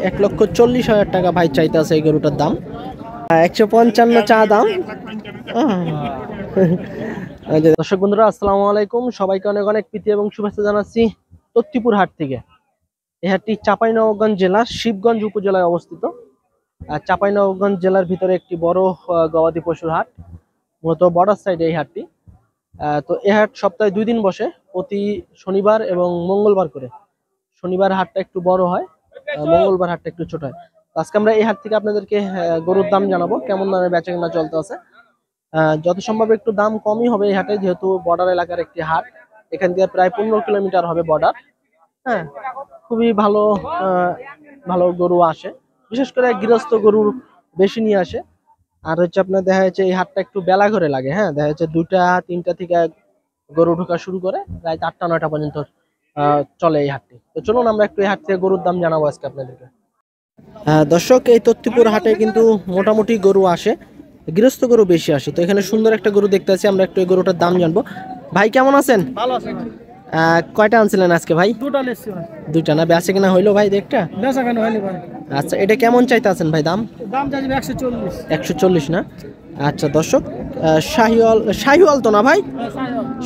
1,40,000 টাকা ভাই চাইতে আছে এই গরুটার দাম। 155 চা দাম। দর্শক বন্ধুরা আসসালামু আলাইকুম, সবাইকে অনেক অনেক প্রীতি এবং শুভেচ্ছা জানাচ্ছি তত্তিপুর হাট থেকে। এই হাটটি চাঁপাইনবাবগঞ্জ জেলার শিবগঞ্জ উপজেলায় অবস্থিত। চাঁপাইনবাবগঞ্জ জেলার ভিতরে একটি বড় গবাদি পশুর হাট, মূলত বর্ডার সাইডে এই হাটটি। তো এই হাট সপ্তাহে 2 দিন বসে, প্রতি শনিবার এবং মঙ্গলবার করে। শনিবার হাটটা একটু বড় হয়, মঙ্গলবার হাটটা একটু ছোট হয়। আজকে আমরা এই হাট থেকে আপনাদেরকে গরুর দাম জানাবো, কেমন দামে বেচাকেনা চলতে আছে। যত সম্ভব একটু দাম কমই হবে এই হাটে, যেহেতু বর্ডার এলাকার একটি হাট। এখান থেকে প্রায় 15 কিলোমিটার হবে বর্ডার। হ্যাঁ, খুবই ভালো ভালো গরু আসে, বিশেষ করে গৃহস্থ গরুর বেশি নিয়ে আসে। আর হচ্ছে আপনার দেখা যাচ্ছে এই হাটটা একটু বেলা করে লাগে। হ্যাঁ, দেখা যাচ্ছে 2টা-3টা থেকে গরু ঢোকা শুরু করে, রাত 8টা-9টা পর্যন্ত চলে এই হাটটি। তো চলুন আমরা একটু এই হাট থেকে গরুর দাম জানাবো আজকে আপনাদেরকে। দর্শক, এই তত্তিপুর হাটে কিন্তু মোটামুটি গরু আসে, গৃহস্থ গরু বেশি আসে। তো এখানে সুন্দর একটা গরু দেখতে আছি, আমরা একটু এই গরুটার দাম জানবো। ভাই কেমন আছেন? ভালো আছেন? কয়টা আনছিলেন আজকে ভাই? দুইটা না? বেচা কিনা হইলো ভাই? দেখটা বেচা কেন হয়নি ভাই। আচ্ছা, এটা কেমন চাইতে আছেন ভাই দাম? দাম চাইছি 140। 140 না? আচ্ছা দর্শক, শাহিওয়াল তো না ভাই?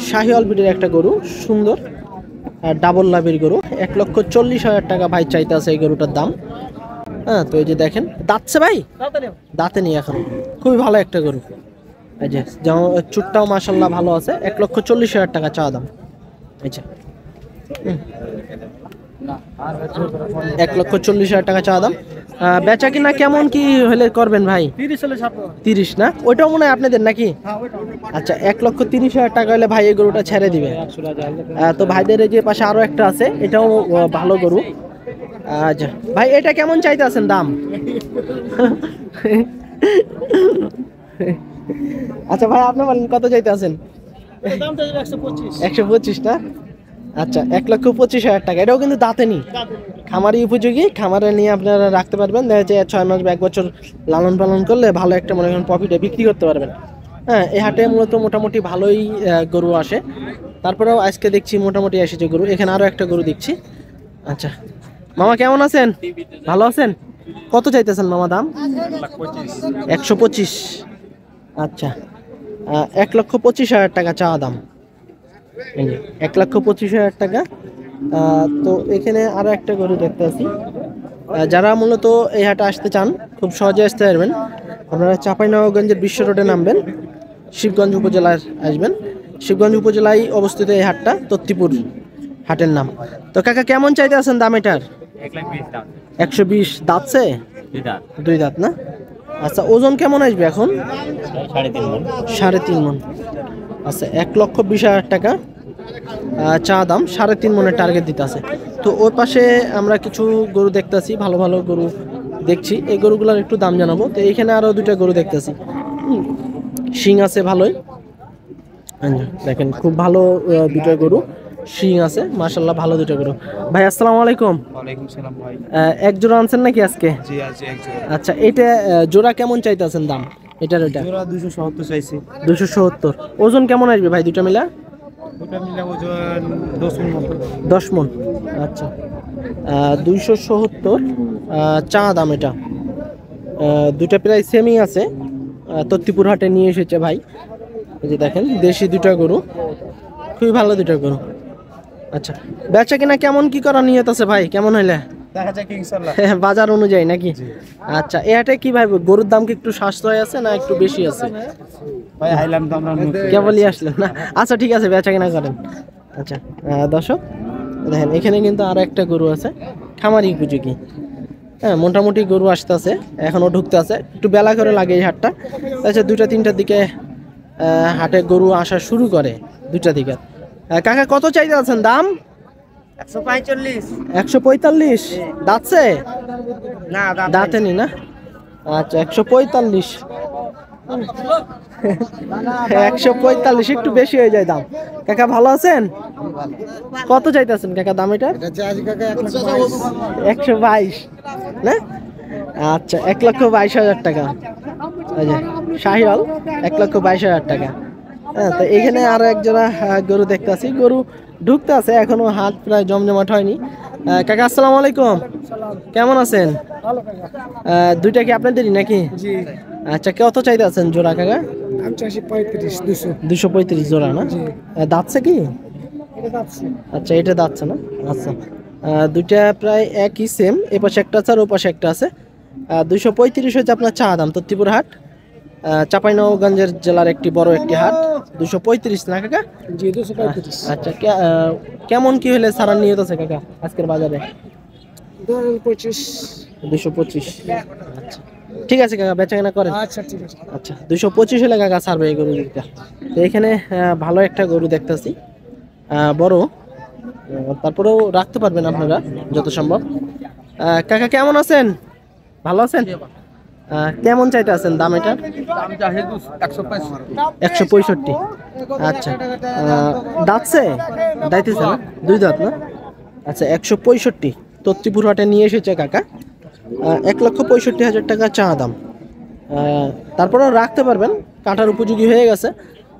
শাহিওয়াল ব্রিডের একটা গরু, সুন্দর ডাবল লাভের গরু। 1,40,000 টাকা ভাই চাইতে আছে এই গরুটার দাম। হ্যাঁ, তো এই যে দেখেন, দাঁতছে ভাই? দাঁতে নেই এখন, খুবই ভালো একটা গরু। এই যে যেমন চুটটাও মাশাল্লাহ ভালো আছে। 1,40,000 টাকা চা দাম। আচ্ছা, 1,40,000 টাকা চা দাম। বেচা কিনা কেমন কি হলে করবেন ভাই? 30 না? ওইটাও মনে হয় আপনাদের নাকি? আচ্ছা, 1,30,000 টাকা হলে ভাই এই গরুটা ছেড়ে দিবে। তো ভাইদের এই যে পাশে আরো একটা আছে, এটাও ভালো গরু। আচ্ছা ভাই, এটা কেমন চাইতে আছেন দাম? আচ্ছা ভাই, আপনি বলেন কত চাইতে আছেন? 125 না? আচ্ছা, 1,25,000 টাকা। এটাও কিন্তু দাঁতে নি, খামারি উপযোগী, খামারে নিয়ে আপনারা রাখতে পারবেন। দেখা যাচ্ছে 6 মাস বা 1 বছর লালন পালন করলে ভালো একটা মনে করেন প্রফিটে বিক্রি করতে পারবেন। হ্যাঁ, এই হাটে মূলত মোটামুটি ভালোই গরু আসে। তারপরেও আজকে দেখছি মোটামুটি এসেছে গরু। এখানে আরো একটা গরু দেখছি। আচ্ছা মামা, কেমন আছেন? ভালো আছেন? কত চাইতেছেন মামা দাম? 125। আচ্ছা, 1,25,000 টাকা চা দাম। 1,25,000 টাকা। তো এখানে আরো একটা গরু দেখতে আছি। যারা মূলত এই হাটে আসতে চান, খুব সহজে আসতে পারবেন। আপনারা চাঁপাইনবাবগঞ্জের বিশ্ব রোডে নামবেন, শিবগঞ্জ উপজেলায় আসবেন। শিবগঞ্জ উপজেলায় অবস্থিত এই হাটটা, তত্তিপুর হাটের নাম। তো কাকা কেমন চাইতে আছেন দাম এটার? 120। দাঁতছে? 2 দাঁত না? আচ্ছা, ওজন কেমন আসবে এখন? 3.5 মণ। আচ্ছা, 1,20,000 টাকা চা দাম। 3.5 মণের টার্গেট দিতে আছে। তো ওই পাশে আমরা কিছু গরু দেখতেছি, ভালো ভালো গরু দেখছি। এই গরুগুলোর একটু দাম জানাবো। তো এইখানে আরো 2টা গরু দেখতেছি, শিং আছে ভালোই। দেখেন, খুব ভালো 2টা গরু, শিং আছে মাশাআল্লাহ, ভালো 2টা গরু। ভাই আসসালামু আলাইকুম। ওয়ালাইকুম সালাম ভাই। এক জোড়া আনছেন নাকি আজকে? জি আছে এক জোড়া। আচ্ছা, এটা জোড়া কেমন চাইতেছেন দাম এটার? ওইটা জোড়া 270 চাইছি। 270। ওজন কেমন আসবে ভাই দুইটা মিলা? ওটা মিলা ওজন 10 মণ। 10 মণ। আচ্ছা, 270 চা দাম এটা। দুটা প্রায় সেমই আছে। তত্তিপুর হাটে নিয়ে এসেছে ভাই। এই যে দেখেন, দেশি 2টা গরু, খুবই ভালো 2টা গরু। আচ্ছা, বেচা কিনা কেমন কি করা নিয়ত আছে ভাই? কেমন হইলে দেখা যাক ইনশাআল্লাহ, বাজার অনুযায়ী নাকি? আচ্ছা, এই হাটে কি ভাই গরুর দাম কি একটু সাশ্রয় আছে না একটু বেশি আছে? ভাই আইলাম তো আমরা কেবলই আসলেন না? আচ্ছা ঠিক আছে, বেচা কিনা করেন। আচ্ছা দর্শক দেখেন, এখানে কিন্তু আরো একটা গরু আছে, খামারি উপযোগী। হ্যাঁ, মোটামুটি গরু আসতেছে, এখনো ঢুকতে আছে, একটু বেলা করে লাগে এই হাটটা। আচ্ছা, 2টা-3টার দিকে হাটে গরু আসা শুরু করে, 2টা দিকে। কাকা কত চাইতে আছেন দাম? 145। 145। দাঁতছে? না দাঁতে নি না? আচ্ছা, 145। 145 একটু বেশি হয়ে যায় দাম। কাকা ভালো আছেন? কত চাইতেছেন কাকা দাম এটা? 122 না? আচ্ছা, 1,22,000 টাকা। শাহিওয়াল 1,22,000 টাকা। হ্যাঁ, তো এখানে আরো এক জোড়া গরু দেখতে আছি, গরু ঢুকতে আছে, এখনো হাট প্রায় জমজমাট হয়নি। কাকা আসসালামু আলাইকুম, কেমন আছেন? দুইটা কি আপনাদেরই নাকি? জি আচ্ছা, কত চাইতে আছেন জোড়া কাকা? আমি চাইছি 35-200 235 জোড়া না? জি দাঁতছে কি? এটা যাচ্ছে আচ্ছা, এটা দাঁতছে না? আচ্ছা, দুইটা প্রায় একই সেম, এ পাশে একটা আছে আর ও পাশে একটা আছে। 235 হচ্ছে আপনার চা দাম, তত্তিপুর হাট, চাঁপাইনবাবগঞ্জের জেলার একটি বড় একটি হাট। 235 না কাকা? জি 235 আচ্ছা, কেমন কি হলে সারার নিয়ত আছে কাকা আজকের বাজারে? 25 225। আচ্ছা, ঠিক আছে কাকা, বেচা কেনা করেন। আচ্ছা ঠিক আছে আচ্ছা, 225 হলে কাকা ছাড়বে এই গরু দিকটা। তো এখানে ভালো একটা গরু দেখতেছি, বড়, তারপরেও রাখতে পারবেন আপনারা যত সম্ভব। কাকা কেমন আছেন? ভালো আছেন? কেমন চাইতে আছেন দাম এটা? 165। আচ্ছা, দাঁতছে? দাইতেছে না? দুই দাঁত না? আচ্ছা, 165 তত্তিপুর হাটে নিয়ে এসেছে কাকা। 1,65,000 টাকা চা দাম। তারপরেও রাখতে পারবেন, কাটার উপযোগী হয়ে গেছে,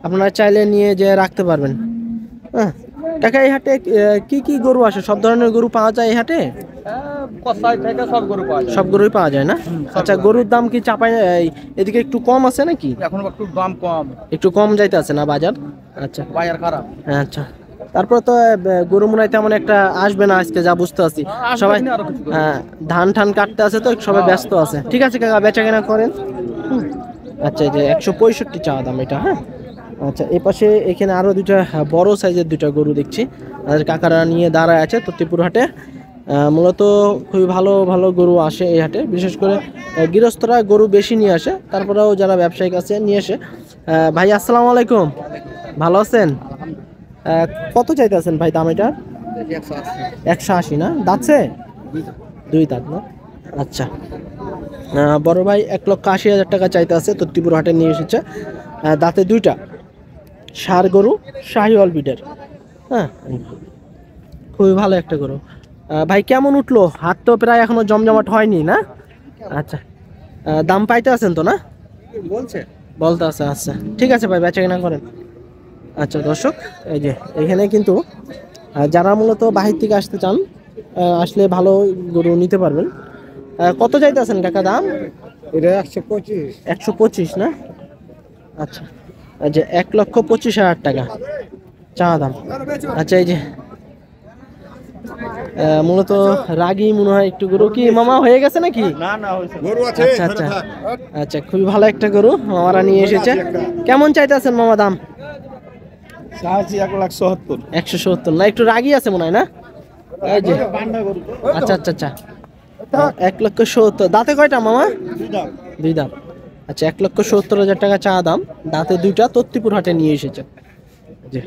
আপনারা চাইলে নিয়ে যে রাখতে পারবেন। হ্যাঁ কাকা, এই হাটে কি কি গরু আসে? সব ধরনের গরু পাওয়া যায় এই হাটে? কসাই থেকে সব গরু পাওয়া যায় সব গরুই পাওয়া যায় না? আচ্ছা, গরুর দাম কি চাপাই এদিকে একটু কম আছে নাকি? এখন একটু দাম কম একটু কম যাইতে আছে না বাজার? আচ্ছা বাজার খারাপ আচ্ছা, তারপর তো গরু মনে হয় তেমন একটা আসবে না আজকে, যা বুঝতে আছি। আসবে সবাই কিনা আরো কিছু করে। ধান ঠান কাটতে আছে, তো সবাই ব্যস্ত আছে। ঠিক আছে কাকা, বেচা কেনা করেন। হুম। আচ্ছা, এই যে 165 চাওয়া দাম এটা। হ্যাঁ, আচ্ছা, এই পাশে এখানে আরো দুইটা বড় সাইজের দুইটা গরু দেখছি, আর কাকারা নিয়ে দাঁড়ায় আছে তত্তিপুর হাটে। মূলত খুবই ভালো ভালো গরু আসে এই হাটে, বিশেষ করে গৃহস্থরা গরু বেশি নিয়ে আসে, তারপরেও যারা ব্যবসায়িক আছে নিয়ে আসে। ভাই আসসালামু আলাইকুম, ভালো আছেন? কত চাইতেছেন ভাই দাম এটা? 180 না? দাঁতছে? দুই দাঁত না? আচ্ছা, বড় ভাই 1,80,000 টাকা চাইতে আছে, তত্তিপুর হাটে নিয়ে এসেছে। দাঁতে দুইটা, ষাঁড় গরু, শাহিওয়াল বিটের। হ্যাঁ, খুবই ভালো একটা গরু। ভাই কেমন উঠলো? হাট তো প্রায় এখনো জমজমাট হয়নি না? আচ্ছা, দাম পাইতে আছেন তো না? বলছে বলতে আছে। আচ্ছা, ঠিক আছে ভাই, বেচা কেনা করেন। আচ্ছা দর্শক, এই যে এখানে কিন্তু যারা মূলত বাহির থেকে আসতে চান, আসলে ভালো গরু নিতে পারবেন। কত চাইতে আছেন কাকা দাম? এটা 125 125 না? আচ্ছা, এই যে 1,25,000 টাকা চা দাম। আচ্ছা, এই যে মূলত রাগী মনে হয় একটু গরু, কি মামা হয়ে গেছে নাকি? না না হইছে গরু আছে আচ্ছা আচ্ছা আচ্ছা, খুবই ভালো একটা গরু মামারা নিয়ে এসেছে। কেমন চাইতে আছেন মামা দাম? চাইছি 1,70,000 170 না? একটু রাগী আছে মনে হয় না? এই যে আচ্ছা আচ্ছা আচ্ছা, 1,70,000। দাঁতে কয়টা মামা? দুই দাঁত। আচ্ছা, 1,70,000 টাকা চা দাম, দাঁতে দুইটা, তত্তিপুর হাটে নিয়ে এসেছে। জি।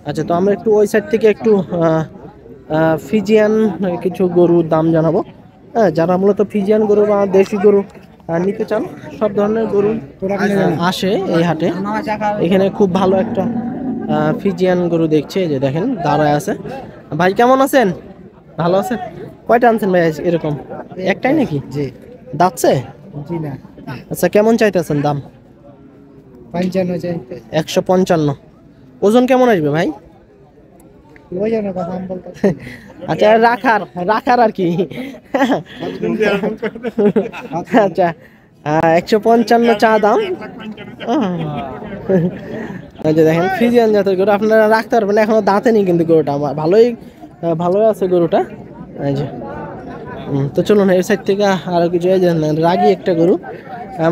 আচ্ছা, তো আমরা একটু ওই সাইড থেকে একটু ফিজিয়ান কিছু গরুর দাম জানাবো। হ্যাঁ, যারা মূলত ফিজিয়ান গরু বা দেশি গরু নিতে চান, সব ধরনের গরু আসে এই হাটে। এখানে খুব ভালো একটা ফিজিয়ান গরু দেখছে, এই যে দেখেন দাঁড়ায় আছে। ভাই কেমন আছেন? ভালো আছেন? কয়টা আনছেন ভাই এরকম? একটাই নাকি? জি দাঁতছে? জি না আচ্ছা, কেমন চাইতেছেন দাম? 55 চাইতে 155। ওজন কেমন আসবে ভাই? ওই জন্য কথা আমি বলতে আচ্ছা, রাখার রাখার আর কি। আচ্ছা, 155 চা দাম। এই যে দেখেন ফ্রিজিয়ান জাতের গরু, আপনারা রাখতে পারবেন, এখনো দাঁতে নেই কিন্তু গরুটা আমার ভালোই ভালোই আছে গরুটা। এই যে তো চলুন এই সাইড থেকে আরো কিছু, এই যে রাগী একটা গরু।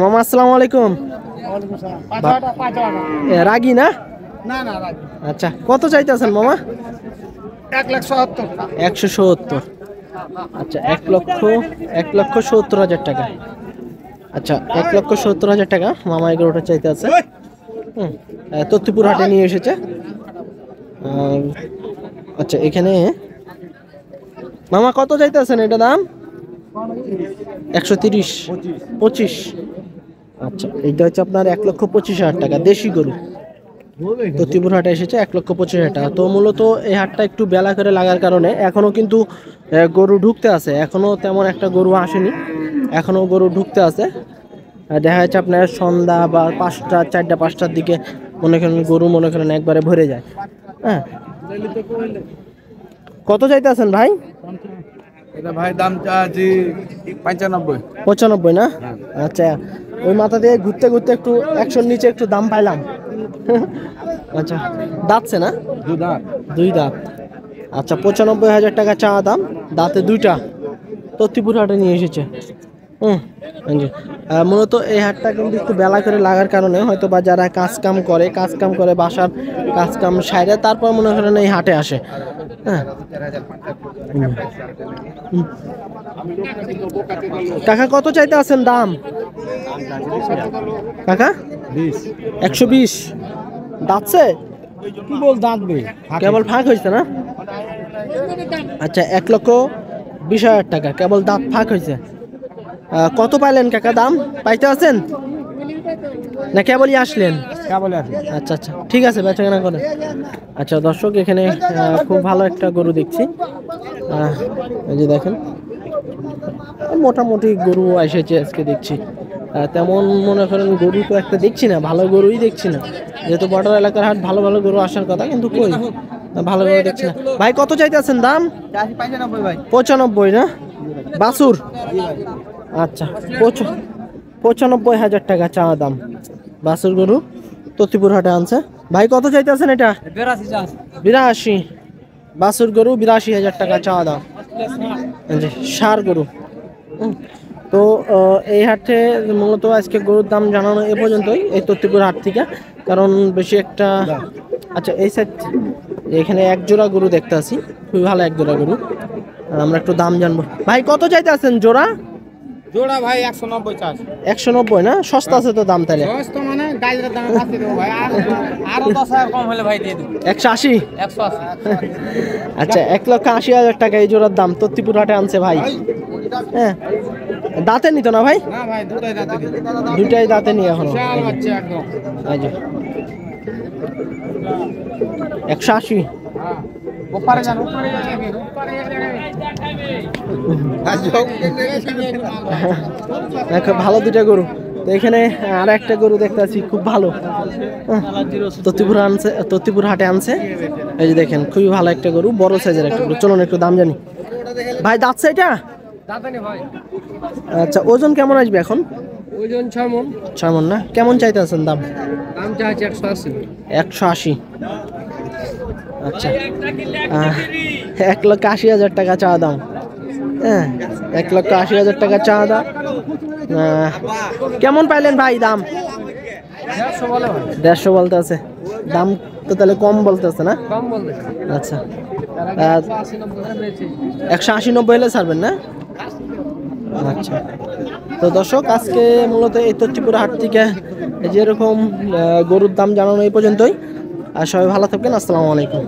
মামা আসসালামু আলাইকুম। রাগী না? না না আচ্ছা, কত চাইতেছেন মামা? 1,70,000 170। আচ্ছা, 1,70,000 টাকা। আচ্ছা, 1,70,000 টাকা মামা এই গরুটা চাইতে আছে। তত্তিপুর হাটে নিয়ে এসেছে। আচ্ছা, এখানে মামা কত চাইতে আছেন এটা দাম? 130, 25। আচ্ছা, এইটা হচ্ছে আপনার 1,25,000 টাকা, দেশি গরু। তত্তিপুর হাটে এসেছে 1,25,000 টাকা। তো মূলত এই হাটটা একটু বেলা করে লাগার কারণে এখনো কিন্তু গরু ঢুকতে আছে, এখনো তেমন একটা গরু আসেনি, এখনো গরু ঢুকতে আছে। দেখা যাচ্ছে আপনার সন্ধ্যা বা 5টা 4টা 5টার দিকে মনে করেন গরু মনে করেন একবারে ভরে যায়। হ্যাঁ, কত চাইতেছেন ভাই? এটা ভাই দাম চাচ্ছি 95। 95 না? আচ্ছা, ওই মাথা দিয়ে ঘুরতে ঘুরতে একটু 100-র নিচে একটু দাম পাইলাম। আচ্ছা, দাঁতছে না? দুই দাঁত। আচ্ছা, 95,000 টাকা চা দাম, দাঁতে দুইটা। তত্তিপুর হাটে নিয়ে এসেছে। জি। মূলত এই হাটটা কিন্তু একটু বেলা করে লাগার কারণে হয়তো বা যারা কাজ কাম করে বাসার কাজ কাম সাইরে তারপর মনে করেন এই হাটে আসে। হ্যাঁ। কাকা কত চাইতে আছেন দাম? কাকা 120। দাঁতছে? কি বল দাঁতবে কেবল ফাঁক হয়েছে না? আচ্ছা, 1,20,000 টাকা কেবল দাঁত ফাঁক হয়েছে। কত পাইলেন কাকা দাম? পাইতে আছেন না কেবলই আসলেন? আচ্ছা আচ্ছা, ঠিক আছে, বেচা কেনা করেন। আচ্ছা দর্শক, এখানে খুব ভালো একটা গরু দেখছি। এই যে দেখেন, মোটামুটি গরু এসেছে আজকে দেখছি। তেমন মনে করেন গরু তো একটা দেখছি না, ভালো গরুই দেখছি না। যেহেতু বর্ডার এলাকার হাট, ভালো ভালো গরু আসার কথা, কিন্তু কই ভালো গরু দেখছি না। ভাই কত চাইতে আছেন দাম? 95 না? বাছুর? আচ্ছা, 95,000 টাকা চা দাম। বাছুর গরু তত্তিপুর হাটে আনছে। ভাই কত চাইতেছেন এটা? 82। বাছুর গরু 82,000 টাকা চা দাম। ষাঁড় গরু। তো এই হাটে মূলত আজকে গরুর দাম জানানো এ পর্যন্তই এই তত্তিপুর হাট থেকে, কারণ বেশি একটা। আচ্ছা, এই সাইড এখানে এক জোড়া গরু দেখতে আছি, খুবই ভালো এক জোড়া গরু। আমরা একটু দাম জানবো। ভাই কত চাইতে আছেন জোড়া? জোড়া ভাই 190 চাষ। 190 না? সস্তা আছে তো দাম তাহলে। সস্তা মানে গাইজের দামে বাঁচিয়ে দেবো ভাই, আরো 10,000 কম হলে ভাই দিয়ে দেবো। 180? 180। আচ্ছা, 1,80,000 টাকা এই জোড়ার দাম তত্তিপুর হাটে আনছে ভাই। হ্যাঁ, দাঁতে নিত না ভাই? না ভাই, দুটাই দাঁতে দিই। দুটাই দাঁতে নিয়ে এখনো। বিশাল বাচ্চা একদম। এই যে 180। হ্যাঁ, ওপারে যান, ওপারে যান, ওপারে যান। ভালো দুটা গরু। তো এখানে আর একটা গরু দেখতে আছি, খুব ভালো। তত্তিপুর হাটে আনছে। এই যে দেখেন, খুবই ভালো একটা গরু, বড় সাইজের একটা গরু। চলুন একটু দাম জানি। ভাই দাঁতছে এটা? দাঁতে নে ভাই। আচ্ছা, ওজন কেমন আসবে এখন? ওজন 6 মণ। 6 মণ না? কেমন চাইতে আছেন দাম? দাম চাইছে 180। 180। আচ্ছা, 1,80,000 টাকা চা দাম। হ্যাঁ, 1,80,000 টাকা চা দাম। কেমন পাইলেন ভাই দাম? 150 বলে ভাই। 150 বলতে আছে। দাম তো তাহলে কম বলতে আছে না? কম বলতে। আচ্ছা, 180-90 ধরে বেচি। 180-90 হলে ছাড়বেন না? আচ্ছা, তো দর্শক, আজকে মূলত এই তত্তিপুর হাট থেকে যেরকম গরুর দাম জানানো এই পর্যন্তই। আর সবাই ভালো থাকবেন। আসসালামু আলাইকুম।